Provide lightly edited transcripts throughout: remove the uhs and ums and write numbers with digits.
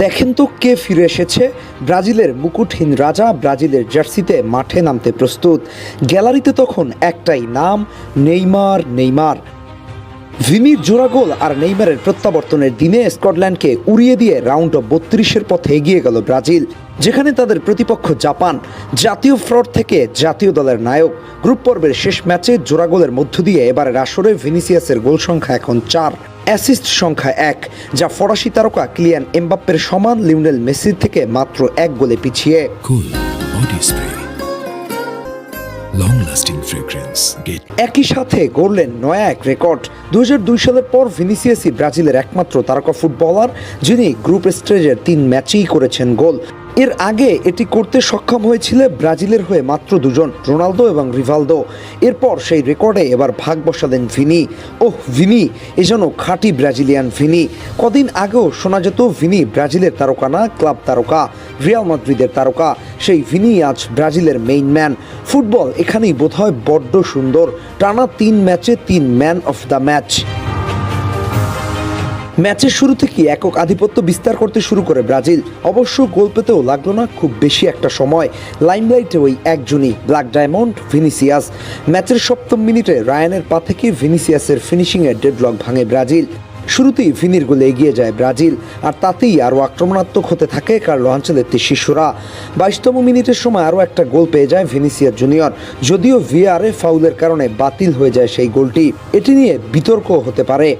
দেখেন তো কে ফিরে এসেছে। ব্রাজিলের মুকুটহীন রাজা ব্রাজিলের জার্সিতে মাঠে নামতে প্রস্তুত। গ্যালারিতে তখন একটাই নাম, নেইমার। ভিনির জোড়া গোল আর নেইমারের প্রত্যাবর্তনের দিনে স্কটল্যান্ডকে উড়িয়ে দিয়ে রাউন্ড অফ 32-এর পথে এগিয়ে গেল ব্রাজিল, যেখানে তাদের প্রতিপক্ষ জাপান। জাতীয় ফ্রড থেকে জাতীয় দলের নায়ক। গ্রুপ পর্বের শেষ ম্যাচে জোড়া গোলের মধ্য দিয়ে এবারের আসরে ভিনিসিয়াসের গোল সংখ্যা এখন 4, অ্যাসিস্ট সংখ্যা 1, যা ফরাসি তারকা কিলিয়ান এমবাপ্পের সমান। লিওনেল মেসির থেকে মাত্র 1 গোলে পিছিয়ে। একই সাথে গড়লেন নয়া এক রেকর্ড। 2002 সালের পর ভিনিসিয়াসই ব্রাজিলের একমাত্র তারকা ফুটবলার যিনি গ্রুপ স্টেজের 3 ম্যাচেই করেছেন গোল। এর আগে এটি করতে সক্ষম হয়েছিল ব্রাজিলের হয়ে মাত্র 2 জন, রোনালদো এবং রিভালদো। এরপর সেই রেকর্ডে এবার ভাগ বসালেন ভিনি। ভিনি এ যেন খাঁটি ব্রাজিলিয়ান ভিনি। কদিন আগেও শোনা যেত ভিনি ব্রাজিলের তারকা না, ক্লাব তারকা, রিয়াল মাদ্রিদের তারকা। সেই ভিনি আজ ব্রাজিলের মেইন ম্যান। ফুটবল এখানেই বোধহয় বড্ড সুন্দর। টানা 3 ম্যাচে 3 ম্যান অফ দ্য ম্যাচ। ম্যাচের শুরু থেকে একক আধিপত্য বিস্তার করতে শুরু করে ব্রাজিল। অবশ্য গোল পেতেও লাগলো না খুব বেশি একটা সময়। লাইমলাইটে ওই একজনই, ব্ল্যাক ডায়মন্ড ভিনিসিয়াস। ম্যাচের 7ম মিনিটে রায়ানের পা থেকে ভিনিসিয়াসের ফিনিশিংয়ে ডেডলক ভাঙে ব্রাজিল। শুরুতেই ভিনির গোলে এগিয়ে যায় ব্রাজিল, আর তাতেই আরও আক্রমণাত্মক হতে থাকে কার্লো আনচেলত্তি শিশুরা। 22তম মিনিটের সময় আরও একটা গোল পেয়ে যায় ভিনিসিয়াস জুনিয়র, যদিও ভিআরে ফাউলের কারণে বাতিল হয়ে যায় সেই গোলটি। এটি নিয়ে বিতর্ক হতে পারে,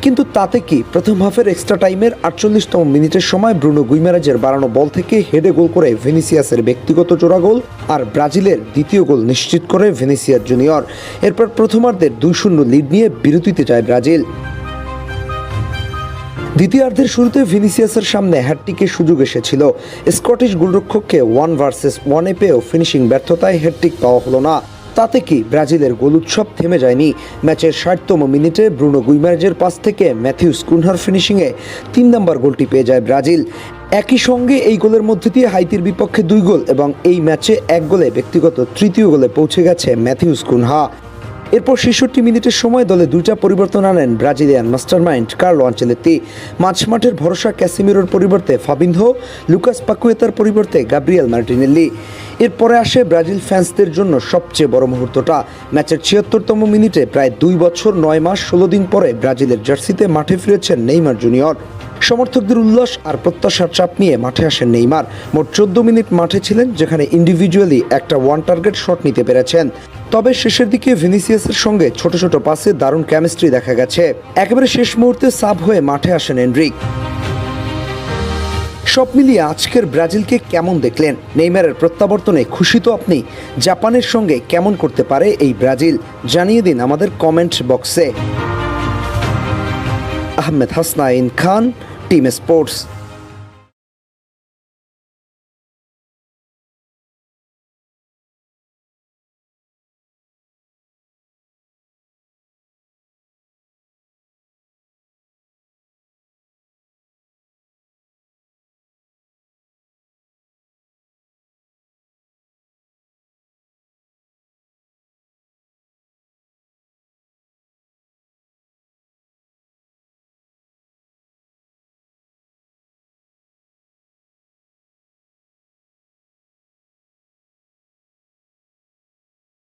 কিন্তু তাতে কি। প্রথম হাফের এক্সট্রা টাইমের 48তম মিনিটের সময় ব্রুনো গুইমারেজের বাড়ানো বল থেকে হেডে গোল করে ভিনিসিয়াসের ব্যক্তিগত জোড়া গোল, আর ব্রাজিলের দ্বিতীয় গোল নিশ্চিত করে ভিনিসিয়াস জুনিয়র। এরপর প্রথমার্ধের 2-0 লিড নিয়ে বিরতিতে যায় ব্রাজিল। দ্বিতীয়ার্ধের শুরুতে ভিনিসিয়াসের সামনে হ্যাটট্রিকের সুযোগ এসেছিল। স্কটিশ গোলরক্ষককে 1 ভার্সেস 1-এ পেয়েও ফিনিশিং ব্যর্থতায় হ্যাটট্রিক পাওয়া হলো না। তাতে কি ব্রাজিলের গোল উৎসব থেমে যায়নি। ম্যাচের 60তম মিনিটে ব্রুনো গুইমারেজের পাস থেকে ম্যাথিউস কুনহার ফিনিশিংয়ে 3 নম্বর গোলটি পেয়ে যায় ব্রাজিল। একই সঙ্গে এই গোলের মধ্যে দিয়ে হাইতির বিপক্ষে 2 গোল এবং এই ম্যাচে 1 গোলে ব্যক্তিগত 3য় গোলে পৌঁছে গেছে ম্যাথিউস কুনহা। এরপর 66 মিনিটের সময় দলে 2টা পরিবর্তন আনেন ব্রাজিলিয়ান মাস্টারমাইন্ড কার্লো আনচেলত্তি। মাঝমাঠের ভরসা ক্যাসিমিরোর পরিবর্তে ফাবিনহো, লুকাস পাকুয়েতার পরিবর্তে গাব্রিয়েল মার্টিনেল্লি। এরপরে আসে ব্রাজিল ফ্যান্সদের জন্য সবচেয়ে বড় মুহূর্তটা। ম্যাচের 76তম মিনিটে প্রায় 2 বছর 9 মাস 16 দিন পরে ব্রাজিলের জার্সিতে মাঠে ফিরেছেন নেইমার জুনিয়র। সমর্থকদের উল্লাস আর প্রত্যাশার চাপ নিয়ে মাঠে আসেন নেইমার। মোট 14 মিনিট মাঠে ছিলেন, যেখানে ইন্ডিভিজুয়ালি একটা 1 টার্গেট শট নিতে পেরেছেন। তবে শেষের দিকে ভিনিসিয়াসের সঙ্গে ছোট ছোট পাসে দারুণ কেমিস্ট্রি দেখা গেছে। একেবারে শেষ মুহূর্তে সাব হয়ে মাঠে আসেন এনরিক। সব মিলিয়ে আজকের ব্রাজিলকে কেমন দেখলেন? নেইমারের প্রত্যাবর্তনে খুশি তো আপনি? জাপানের সঙ্গে কেমন করতে পারে এই ব্রাজিল? জানিয়ে দিন আমাদের কমেন্ট বক্সে। আহমেদ হাসনাইন খান, টিম স্পোর্টস।